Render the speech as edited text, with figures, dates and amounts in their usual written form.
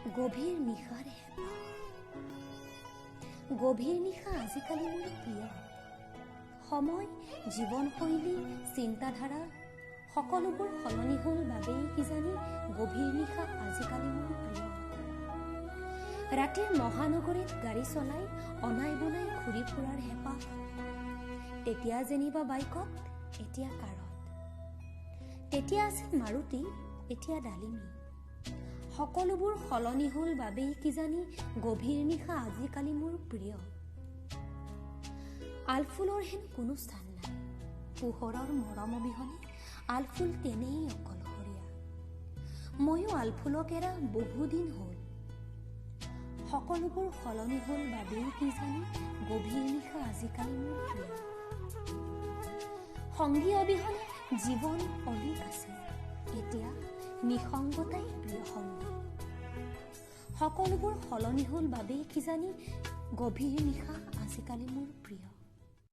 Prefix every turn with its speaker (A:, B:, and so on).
A: গভীৰ নিশাৰ হেঁপাহ। গভীৰ নিশা আজিকালি মোৰ প্ৰিয়। সময়, জীৱনশৈলী, চিন্তাধাৰা সকলোবোৰ সলনি হ'ল বাবেই কিজানি গভীৰ নিশা আজিকালি মোৰ প্ৰিয়। ৰাতিৰ মহানগৰীত গাড়ী চলাই অনাই বনাই ঘূৰি ফুৰাৰ হেঁপাহ। তেতিয়া যেনিবা বাইকত, এতিয়া কাৰত। তেতিয়া আছিল মাৰুতি, এতিয়া ডালিমী। সকলোবোৰ সলনি হ'ল বাবেই কিজানি গভীৰ নিশা আজিকালি মোৰ প্ৰিয়। আলফুলৰ হেন কোনো স্থান নাই। পোহৰৰ মৰম অবিহনে আলফুল তেনেই অকলশৰীয়া। ময়ো আলফুলক এৰা বহুদিন হ'ল। সকলোবোৰ সলনি হ'ল বাবেই কিজানি গভীৰ নিশা আজিকালি মোৰ প্ৰিয়। সংগী অবিহনে জীৱন অলিক আছে, এতিয়া নিসংগতাই প্ৰিয় সংগী। সকলোবোৰ সলনি হ'ল বাবেই কিজানি গভীৰ নিশা আজিকালি মোৰ প্ৰিয়।